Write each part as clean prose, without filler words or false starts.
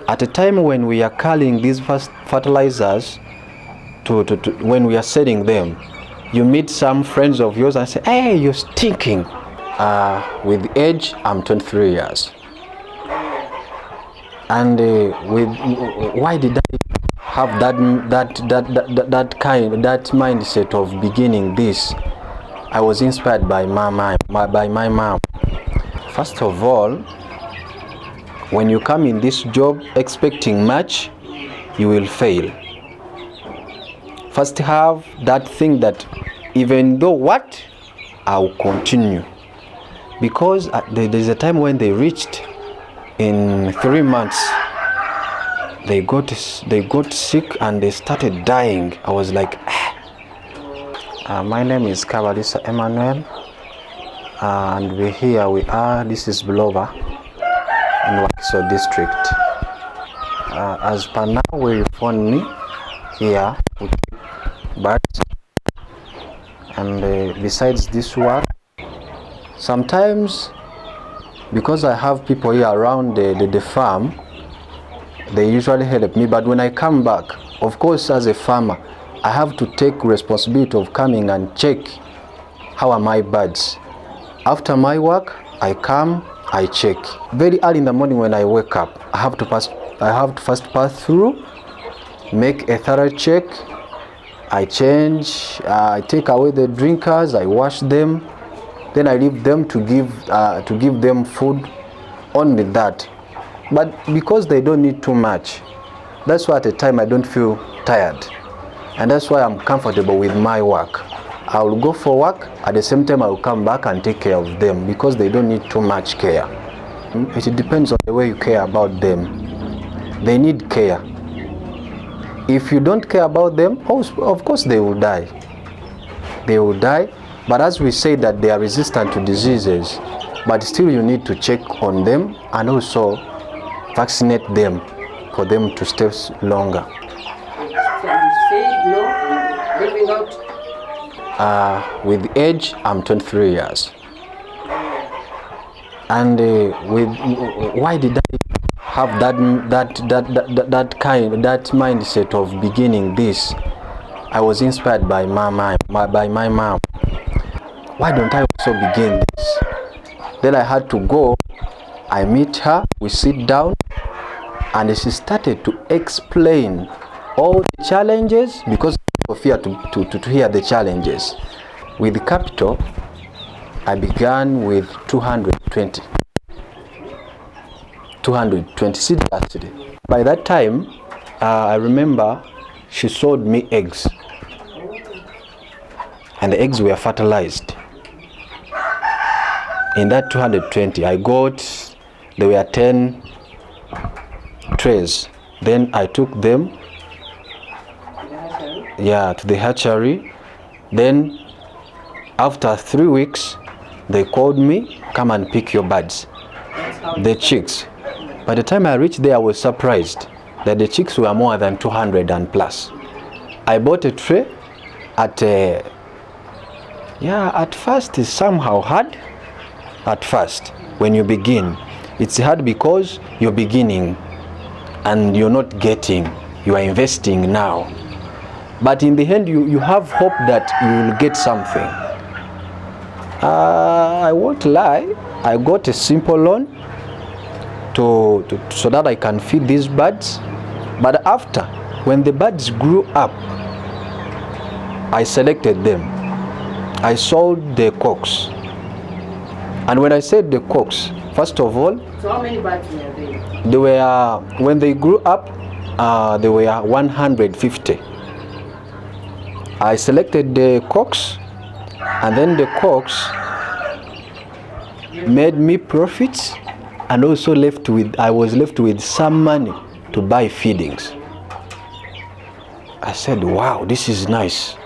At a time when we are carrying these fertilizers when we are selling them, you meet some friends of yours and say, hey, you're stinking. With age, I'm 23 years. And why did I have that mindset of beginning this? I was inspired by my mom. First of all, when you come in this job expecting much, you will fail. First have that thing that even though what, I'll continue. Because there's a time when they reached in 3 months, they got sick and they started dying. I was like, my name is Kabalisa Emmanuel, and this is Bulova in Wakiso district. As per now, where you found me here with birds, and besides this work, sometimes because I have people here around the farm, they usually help me. But when I come back, of course, as a farmer, I have to take responsibility of coming and check how are my birds. After my work, I come, I check. Very early in the morning when I wake up, I have to first pass through, make a thorough check. I change, I take away the drinkers, I wash them, then I leave them to give them food, only that. But because they don't need too much, that's why at the time I don't feel tired. And that's why I'm comfortable with my work. I will go for work, at the same time I will come back and take care of them because they don't need too much care. It depends on the way you care about them. They need care. If you don't care about them, of course they will die. They will die, but as we say that they are resistant to diseases, but still you need to check on them and also vaccinate them for them to stay longer. With age, I'm 23 years. And why did I have that mindset of beginning this? I was inspired by my mom. Why don't I also begin this? Then I had to go. I meet her. We sit down, and she started to explain all the challenges because of fear to hear the challenges. With the capital, I began with 220 seed capacity. By that time, I remember she sold me eggs, and the eggs were fertilized. In that 220, there were 10 trays. Then I took them to the hatchery. Then after 3 weeks, they called me, come and pick your birds, the chicks. By the time I reached there, I was surprised that the chicks were more than 200 and plus. I bought a tray at first it's somehow hard. At first, when you begin, it's hard because you're beginning and you're not getting, you are investing now. But in the end, you have hope that you will get something. I won't lie, I got a simple loan so that I can feed these birds. But after, when the birds grew up, I selected them. I sold the cocks. And when I said the cocks, first of all, so how many birds were there? When they grew up, there were 150. I selected the cocks, and then the cocks made me profits, and also I was left with some money to buy feedings. I said, wow, this is nice.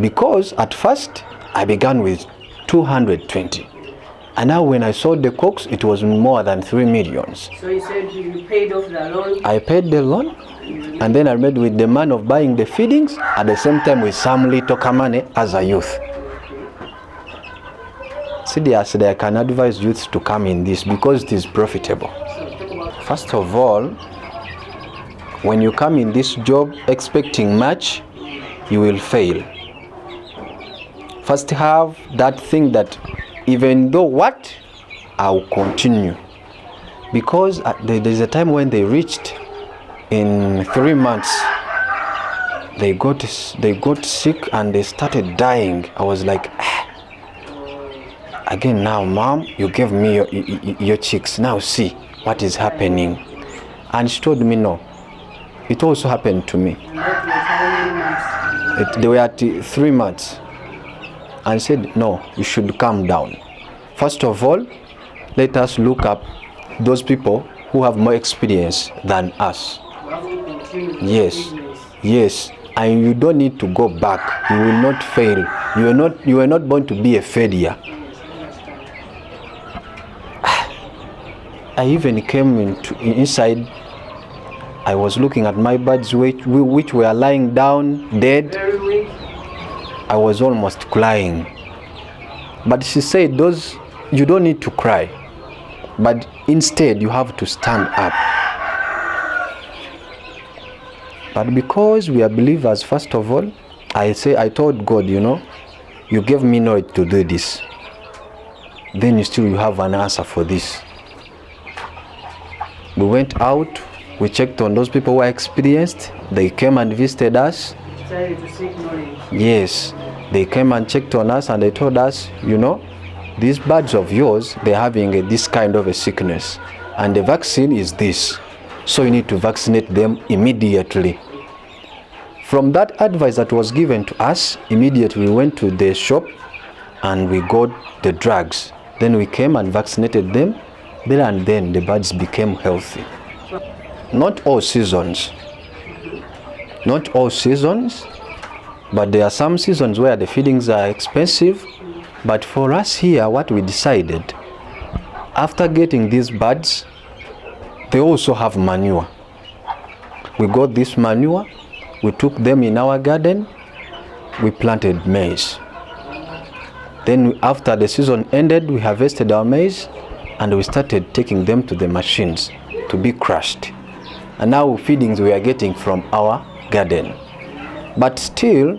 Because at first, I began with 220. And now when I sold the cocks, it was more than 3 million. So you said you paid off the loan? I paid the loan, and then I made with the man of buying the feedings, at the same time with some little money as a youth. Seriously, I can advise youths to come in this because it is profitable. First of all, When you come in this job expecting much, you will fail. First have that thing that even though what, I'll continue. Because there's a time when they reached in 3 months, they got sick and they started dying. I was like, again now, Mom, you gave me your chicks. Now see what is happening. And she told me no. It also happened to me. They were at 3 months. And I said, no, you should calm down. First of all, let us look up those people who have more experience than us. Yes, yes. And you don't need to go back. You will not fail. You are not going to be a failure. I even came inside. I was looking at my birds which were lying down dead. I was almost crying. But she said, you don't need to cry. But instead, you have to stand up. But because we are believers, first of all, I told God, you gave me knowledge to do this. Then you have an answer for this. We went out, we checked on those people who are experienced. They came and visited us. Yes, they came and checked on us and they told us, these birds of yours, they're having this kind of a sickness. And the vaccine is this. So you need to vaccinate them immediately. From that advice that was given to us, immediately we went to the shop and we got the drugs. Then we came and vaccinated them. There and then the birds became healthy. Not all seasons. Not all seasons. But there are some seasons where the feedings are expensive. But for us here, what we decided, after getting these birds, they also have manure. We got this manure, we took them in our garden, we planted maize. Then after the season ended, we harvested our maize and we started taking them to the machines to be crushed. And now feedings we are getting from our garden. But still,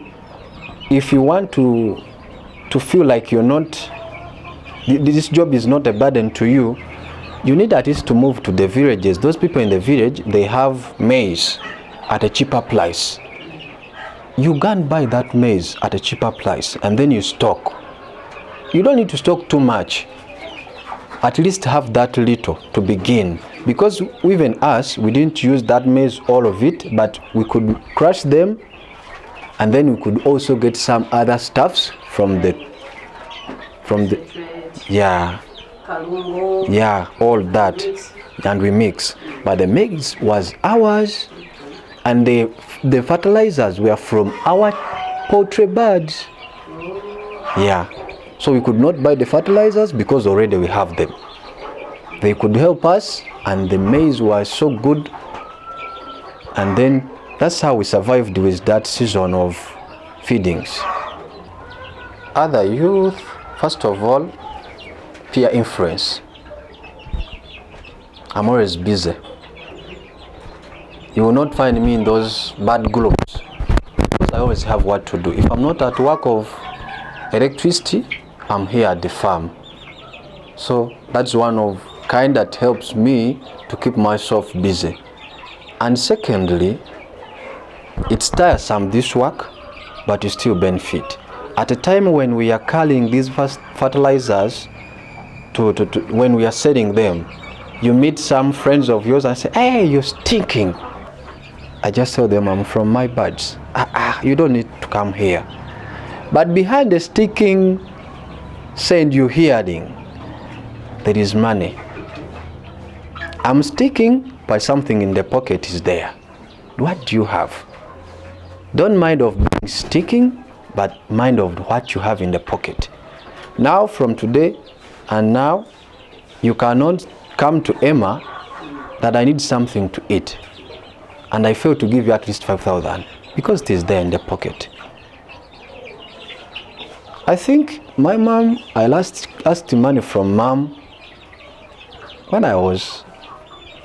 if you want to feel like this job is not a burden to you, you need at least to move to the villages. Those people in the village, they have maize at a cheaper price. You can't buy that maize at a cheaper price and then you stock. You don't need to stock too much. At least have that little to begin. Because even us, we didn't use that maize, all of it, but we could crush them and then we could also get some other stuffs from the all that, and we mix. But the mix was ours, and the fertilizers were from our poultry birds. So we could not buy the fertilizers because already we have them. They could help us, and the maize was so good, and then that's how we survived with that season of feedings. Other youth, first of all, peer influence. I'm always busy. You will not find me in those bad groups because I always have what to do. If I'm not at work of electricity, I'm here at the farm. So that's one of kind that helps me to keep myself busy. And secondly, it's tiresome, this work, but you still benefit. At a time when we are carrying these fertilizers when we are selling them, you meet some friends of yours and say, hey, you're stinking. I just tell them I'm from my birds. You don't need to come here. But behind the stinking scent you're hearing, there is money. I'm stinking, but something in the pocket is there. What do you have? Don't mind of being stinking, but mind of what you have in the pocket. Now from today and now, you cannot come to Emma that I need something to eat and I fail to give you at least 5,000 because it is there in the pocket. I think my mom, I last asked money from mom when I was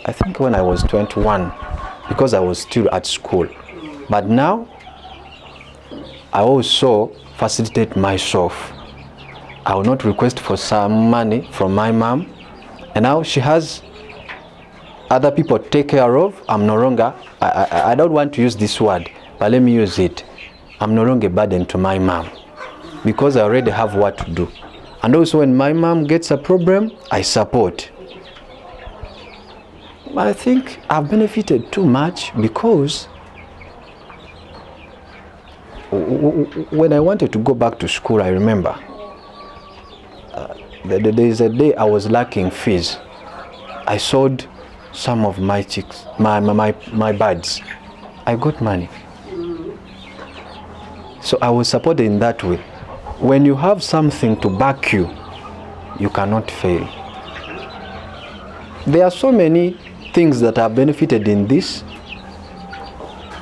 21. because I was still at school. But now, I also facilitate myself. I will not request for some money from my mom. And now she has other people to take care of. I'm no longer, I don't want to use this word, but let me use it. I'm no longer a burden to my mom because I already have what to do. And also when my mom gets a problem, I support. I think I've benefited too much because when I wanted to go back to school, I remember there is a day I was lacking fees. I sold some of my chicks, my birds. I got money. So I was supported in that way. When you have something to back you, you cannot fail. There are so many things that are benefited in this,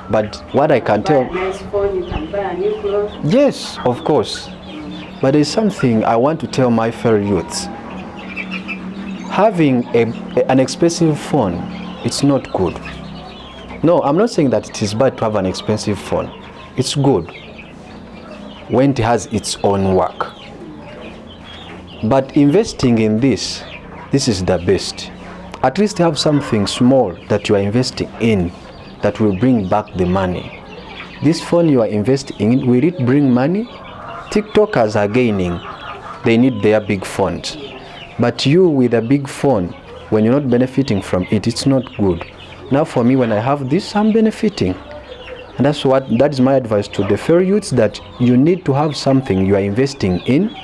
but what I can tell, nice phone, you can buy a new clothes. Yes, of course. But there's something I want to tell my fellow youths. Having an expensive phone, it's not good. No, I'm not saying that it is bad to have an expensive phone. It's good when it has its own work. But investing in this is the best. At least have something small that you are investing in that will bring back the money. This phone you are investing in, will it bring money? TikTokers are gaining. They need their big phones. But you with a big phone, when you're not benefiting from it, it's not good. Now for me, when I have this, I'm benefiting. And that is my advice to the fellow youths, that you need to have something you are investing in,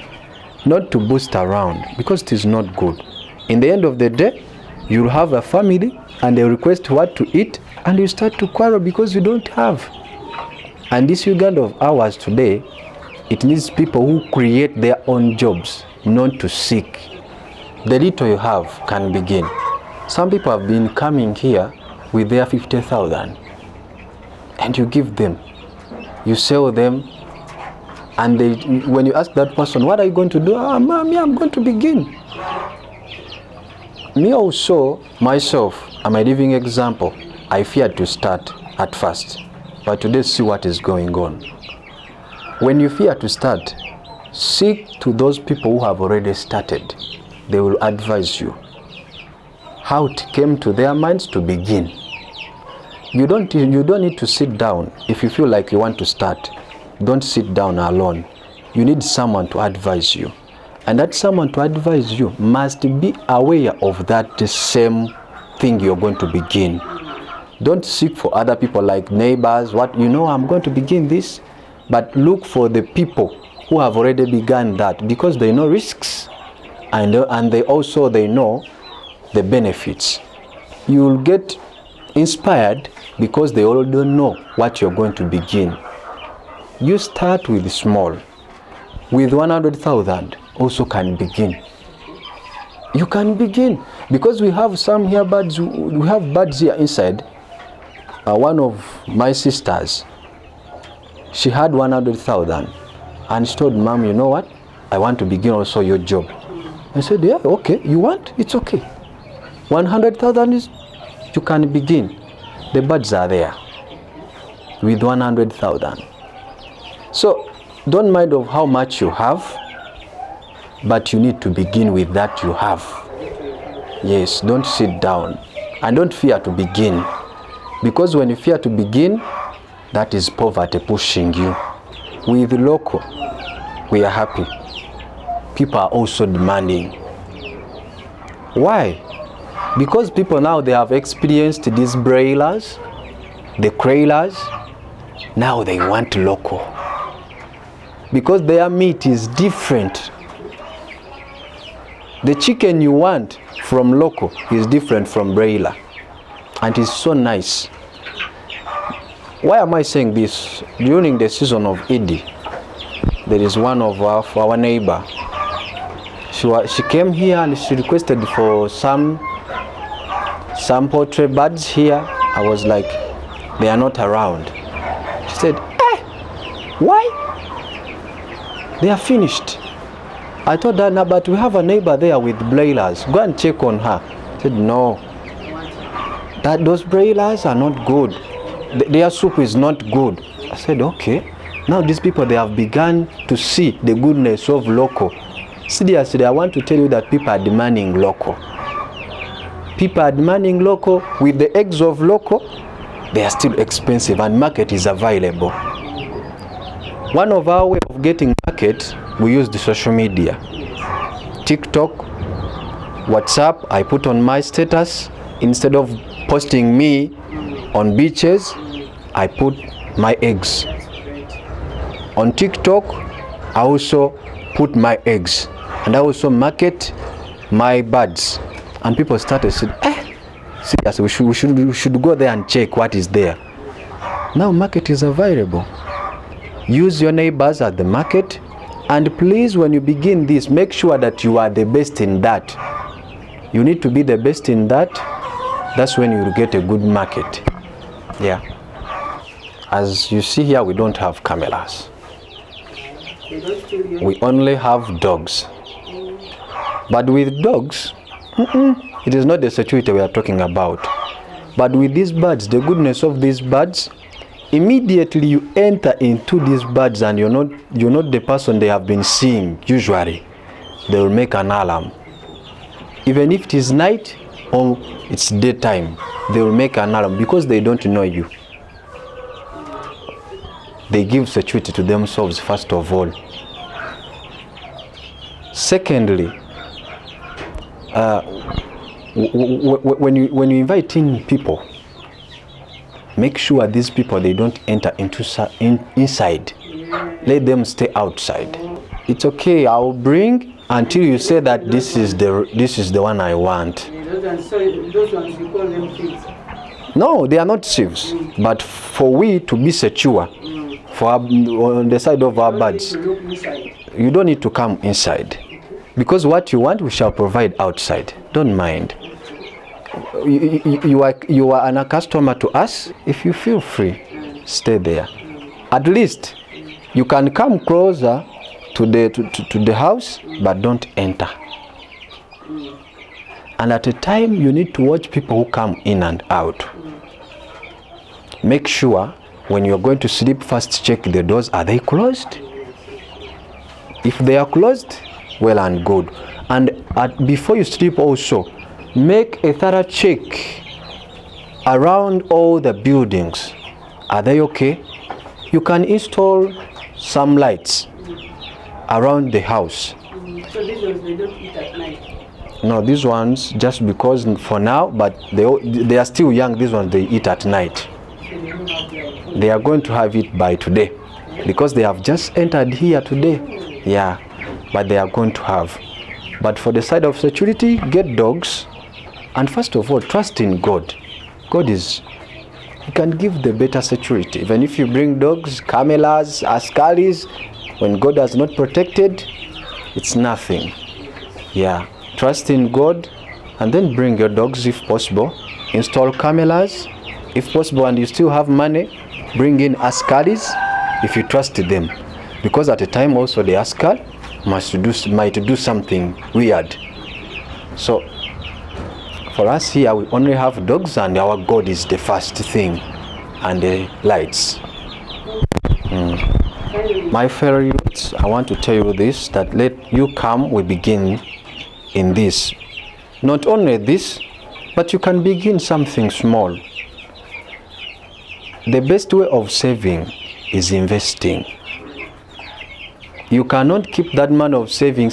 not to boost around, because it is not good. In the end of the day, you'll have a family and they request what to eat and you start to quarrel because you don't have. And this Uganda of ours today, it needs people who create their own jobs, not to seek. The little you have can begin. Some people have been coming here with their 50,000 and you give them, you sell them, and when you ask that person, what are you going to do? Mommy, I'm going to begin. Me also, myself, I'm a living example. I feared to start at first, but today see what is going on. When you fear to start, seek to those people who have already started. They will advise you how it came to their minds to begin. You don't need to sit down. If you feel like you want to start, don't sit down alone. You need someone to advise you. And that someone to advise you must be aware of that same thing you're going to begin. Don't seek for other people like neighbors, I'm going to begin this. But look for the people who have already begun that, because they know risks and they know the benefits. You'll get inspired because they already know what you're going to begin. You start with small. With 100,000 also can begin. You can begin because we have some here birds. We have birds here inside. One of my sisters, she had 100,000 and she told Mom, you know what? I want to begin also your job. I said, yeah, okay. You want? It's okay. 100,000 is, you can begin. The birds are there with 100,000. So don't mind of how much you have, but you need to begin with that you have. Yes, don't sit down and don't fear to begin, because when you fear to begin, that is poverty pushing you. With local, we are happy. People are also demanding. Why? Because people now, they have experienced these broilers, the crailers. Now they want local, because their meat is different. The chicken you want from local is different from broiler, and it's so nice. Why am I saying this? During the season of Eid, there is one of our neighbor. She came here and she requested for some poultry birds here. I was like, they are not around. She said, why? They are finished. I told her, no, but we have a neighbor there with broilers. Go and check on her. She said, no. that those broilers are not good. Their soup is not good. I said, okay. Now these people, they have begun to see the goodness of local. Seriously, I want to tell you that people are demanding local. People are demanding local. With the eggs of local, they are still expensive and market is available. One of our way of getting market, we use the social media. TikTok, WhatsApp, I put on my status. Instead of posting me on beaches, I put my eggs. On TikTok, I also put my eggs. And I also market my birds. And people started saying, seriously, we should go there and check what is there. Now market is available. Use your neighbors at the market. And please, when you begin this, make sure that you are the best in that. You need to be the best in that. That's when you will get a good market. Yeah. As you see here, we don't have cameras. We only have dogs. But with dogs, it is not the security we are talking about. But with these birds, the goodness of these birds, immediately you enter into these birds and you're not the person they have been seeing. Usually, they will make an alarm. Even if it is night or it's daytime, they will make an alarm because they don't know you. They give security to themselves first of all. Secondly, when you invite in people, make sure these people, they don't enter inside. Let them stay outside. It's okay, I'll bring until you say that this is the one I want. Those ones you call them thieves. No, they are not thieves. But for we to be secure, on the side of our birds, you don't need to come inside. Because what you want, we shall provide outside. Don't mind. You are a customer to us. If you feel free, stay there. At least you can come closer to the house, but don't enter. And at a time, you need to watch people who come in and out. Make sure when you're going to sleep, first check the doors. Are they closed? If they are closed, well and good. And before you sleep also, make a thorough check around all the buildings. Are they okay? You can install some lights around the house. So these ones, they don't eat at night? No, these ones, just because for now, but they are still young, these ones, they eat at night. They are going to have it by today. Because they have just entered here today. Yeah, but they are going to have. But for the side of security, get dogs. And first of all, trust in God. He can give the better security. Even if you bring dogs, cameras, askaris, when God has not protected, it's nothing. Yeah, trust in God and then bring your dogs if possible. Install cameras if possible, and you still have money, bring in askaris if you trust them. Because at a time also the askar might do something weird. So for us here, we only have dogs, and our God is the first thing, and the lights. My fellow youths, I want to tell you this, that let you come, we begin in this. Not only this, but you can begin something small. The best way of saving is investing. You cannot keep that money of saving.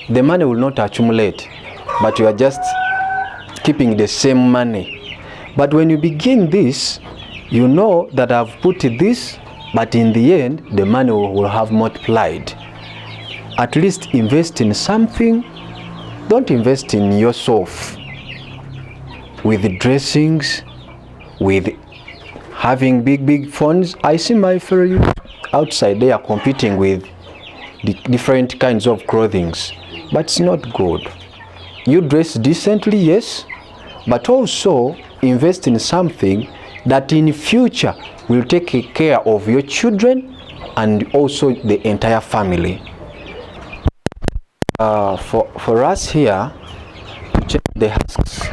The money will not accumulate, but you are just keeping the same money. But when you begin this, you know that I've put this, but in the end, the money will have multiplied. At least invest in something. Don't invest in yourself with dressings, with having big phones. I see my fellow youth outside, they are competing with the different kinds of clothing, but it's not good. You dress decently, yes, but also invest in something that in future will take care of your children and also the entire family. For us here, to check the husks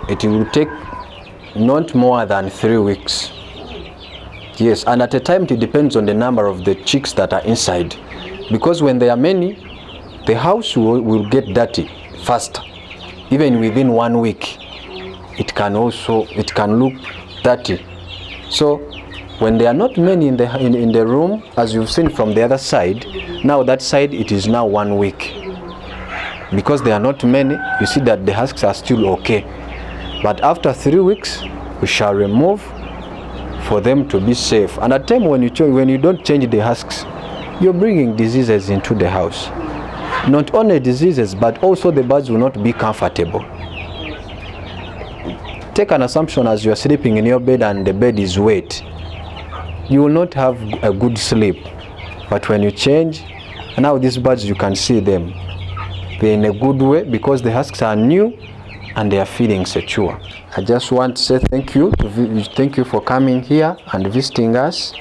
it will take not more than 3 weeks. Yes, and at a time it depends on the number of the chicks that are inside, because when there are many, the house will get dirty faster. Even within 1 week, it can look dirty. So when there are not many in the room, as you've seen from the other side, now that side it is now 1 week. Because there are not many, you see that the husks are still okay. But after 3 weeks, we shall remove for them to be safe. And at the time when you don't change the husks, you're bringing diseases into the house. Not only diseases, but also the birds will not be comfortable. Take an assumption as you are sleeping in your bed and the bed is wet. You will not have a good sleep. But when you change, now these birds, you can see them. They're in a good way because the husks are new and they are feeling secure. I just want to say thank you for coming here and visiting us.